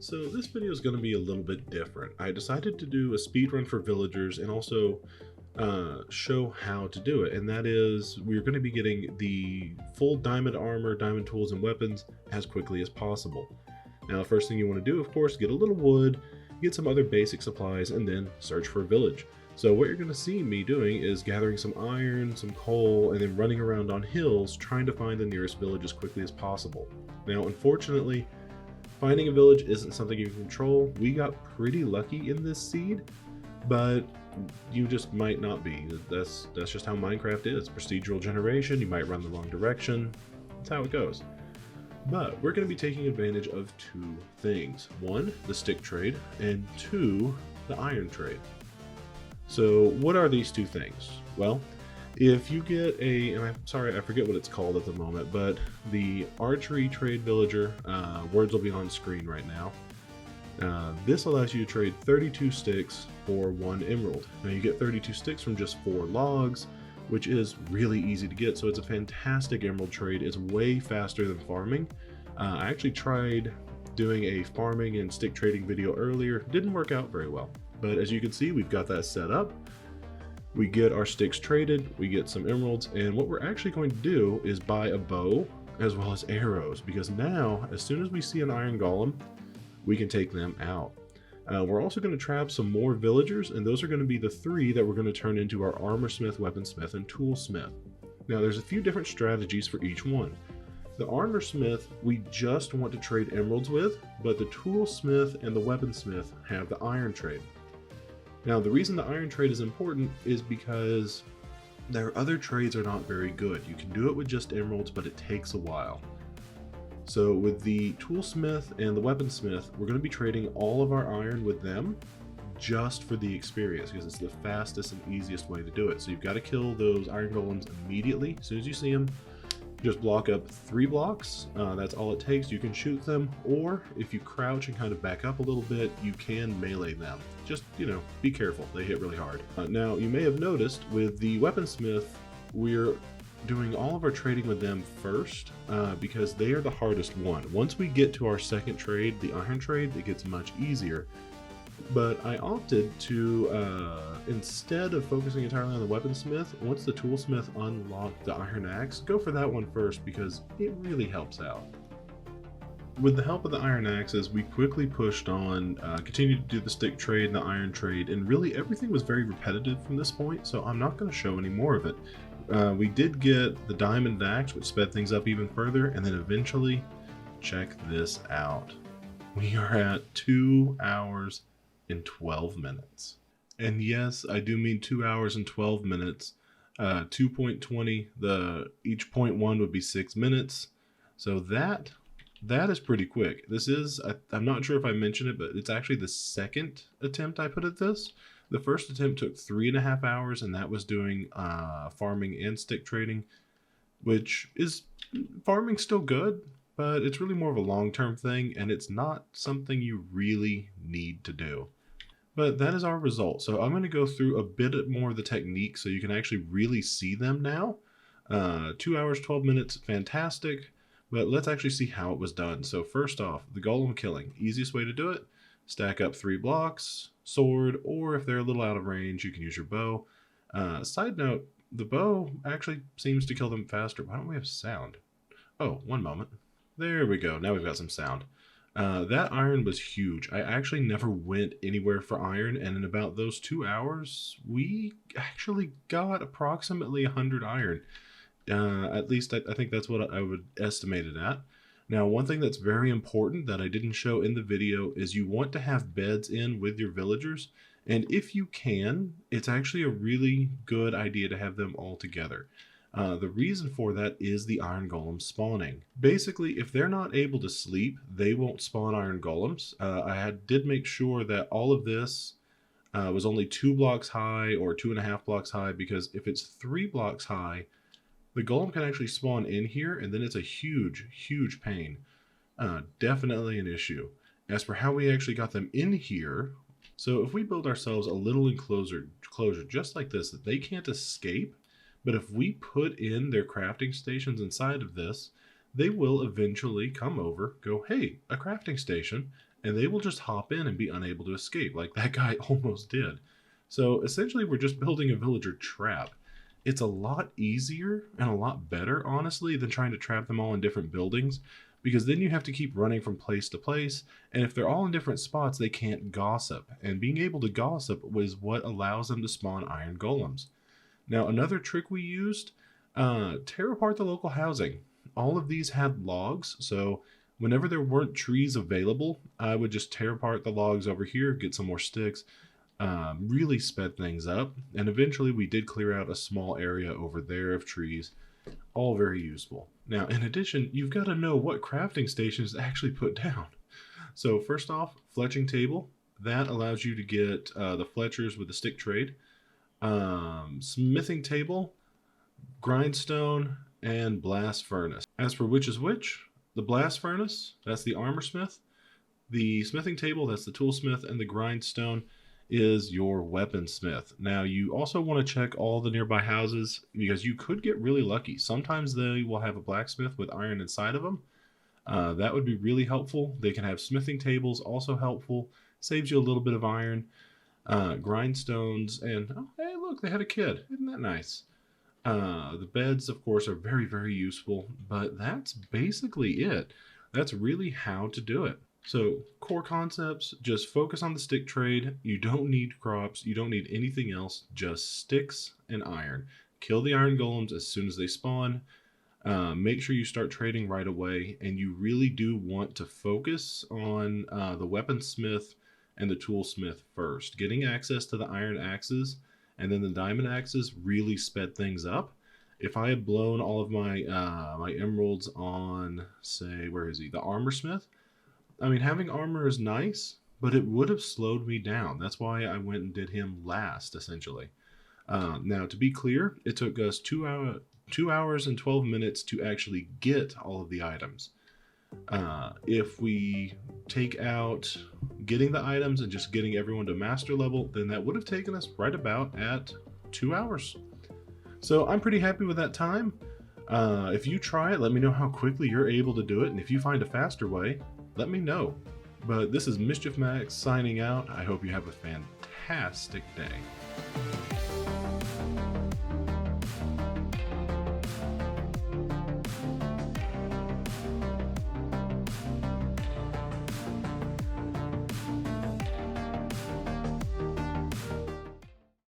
So this video is going to be a little bit different. I decided to do a speed run for villagers and also show how to do it. And that is, we're going to be getting the full diamond armor, diamond tools, and weapons as quickly as possible. Now, the first thing you want to do, of course, get a little wood, get some other basic supplies, and then search for a village. So what you're going to see me doing is gathering some iron, some coal, and then running around on hills trying to find the nearest village as quickly as possible. Now, unfortunately, finding a village isn't something you can control. We got pretty lucky in this seed, but you just might not be. That's just how Minecraft is. Procedural generation, you might run the wrong direction. That's how it goes. But we're going to be taking advantage of two things. One, the stick trade, and two, the iron trade. So what are these two things? Well, if you get and I'm sorry, I forget what it's called at the moment, but the archery trade villager, words will be on screen right now. This allows you to trade 32 sticks for 1 emerald. Now you get 32 sticks from just 4 logs, which is really easy to get, so it's a fantastic emerald trade. It's way faster than farming. I actually tried doing a farming and stick trading video earlier. Didn't work out very well, but as you can see, we've got that set up. We get our sticks traded, we get some emeralds, and what we're actually going to do is buy a bow as well as arrows, because now, as soon as we see an iron golem, we can take them out. We're also going to trap some more villagers, and those are going to be the 3 that we're going to turn into our armorsmith, weaponsmith, and toolsmith. Now, there's a few different strategies for each one. The armorsmith, we just want to trade emeralds with, but the toolsmith and the weaponsmith have the iron trade. Now, the reason the iron trade is important is because their other trades are not very good. You can do it with just emeralds, but it takes a while. So with the toolsmith and the weaponsmith, we're going to be trading all of our iron with them just for the experience, because it's the fastest and easiest way to do it. So you've got to kill those iron golems immediately. As soon as you see them, just block up 3 blocks. That's all it takes. You can shoot them, or if you crouch and kind of back up a little bit, you can melee them. Just, be careful. They hit really hard. Now, you may have noticed with the weaponsmith, we're doing all of our trading with them first because they are the hardest one. Once we get to our second trade, the iron trade, it gets much easier. But I opted to, instead of focusing entirely on the weaponsmith, once the toolsmith unlocked the iron axe, go for that one first because it really helps out. With the help of the iron axes, we quickly pushed on, continued to do the stick trade and the iron trade, and really everything was very repetitive from this point, so I'm not going to show any more of it. We did get the diamond axe, which sped things up even further, and then eventually, check this out. We are at 2 hours and 12 minutes. And yes, I do mean 2 hours and 12 minutes. 2.20, each 0.1 would be 6 minutes. So that is pretty quick. This is, I'm not sure if I mentioned it, but it's actually the second attempt I put at this. The first attempt took 3.5 hours, and that was doing farming and stick trading, which is, farming's still good, but it's really more of a long-term thing, and it's not something you really need to do. But that is our result. So I'm going to go through a bit more of the technique so you can actually really see them now. 2 hours, 12 minutes, fantastic. But let's actually see how it was done. So first off, the golem killing. Easiest way to do it, stack up 3 blocks, sword, or if they're a little out of range, you can use your bow. Side note, the bow actually seems to kill them faster. Why don't we have sound? Oh, one moment. There we go. Now we've got some sound. That iron was huge. I actually never went anywhere for iron, and in about those 2 hours, we actually got approximately 100 iron. At least I think that's what I would estimate it at. Now, one thing that's very important that I didn't show in the video is you want to have beds in with your villagers, and if you can, it's actually a really good idea to have them all together. The reason for that is the iron golem spawning. Basically, if they're not able to sleep, they won't spawn iron golems. I did make sure that all of this was only 2 blocks high or 2.5 blocks high, because if it's 3 blocks high, the golem can actually spawn in here, and then it's a huge, huge pain. Definitely an issue. As for how we actually got them in here, so if we build ourselves a little enclosure just like this, that they can't escape, but if we put in their crafting stations inside of this, they will eventually come over, go, hey, a crafting station, and they will just hop in and be unable to escape, like that guy almost did. So essentially, we're just building a villager trap. It's a lot easier and a lot better, honestly, than trying to trap them all in different buildings, because then you have to keep running from place to place, and if they're all in different spots, they can't gossip. And being able to gossip was what allows them to spawn iron golems. Now, another trick we used, tear apart the local housing. All of these had logs, so whenever there weren't trees available, I would just tear apart the logs over here, get some more sticks, really sped things up, and eventually we did clear out a small area over there of trees, all very useful. Now, in addition, you've got to know what crafting stations to actually put down. So first off, fletching table. That allows you to get the fletchers with the stick trade. Smithing table, grindstone, and blast furnace. As for which is which, the blast furnace, that's the armor smith. The smithing table, that's the toolsmith, and the grindstone is your weaponsmith. Now, you also want to check all the nearby houses because you could get really lucky. Sometimes they will have a blacksmith with iron inside of them. That would be really helpful. They can have smithing tables, also helpful. Saves you a little bit of iron. Grindstones, and oh, hey, look, they had a kid. Isn't that nice? The beds, of course, are very, very useful, but that's basically it. That's really how to do it. So, core concepts, just focus on the stick trade. You don't need crops, you don't need anything else, just sticks and iron. Kill the iron golems as soon as they spawn. Make sure you start trading right away, and you really do want to focus on the weaponsmith and the toolsmith first. Getting access to the iron axes and then the diamond axes really sped things up. If I had blown all of my my emeralds on, say, where is he? The armor smith. I mean, having armor is nice, but it would have slowed me down. That's why I went and did him last, essentially. Now, to be clear, it took us 2 hours and 12 minutes to actually get all of the items. If we take out getting the items and just getting everyone to master level, then that would have taken us right about at 2 hours. So I'm pretty happy with that time. If you try it, let me know how quickly you're able to do it, and if you find a faster way, let me know. But this is Mischief Max signing out. I hope you have a fantastic day.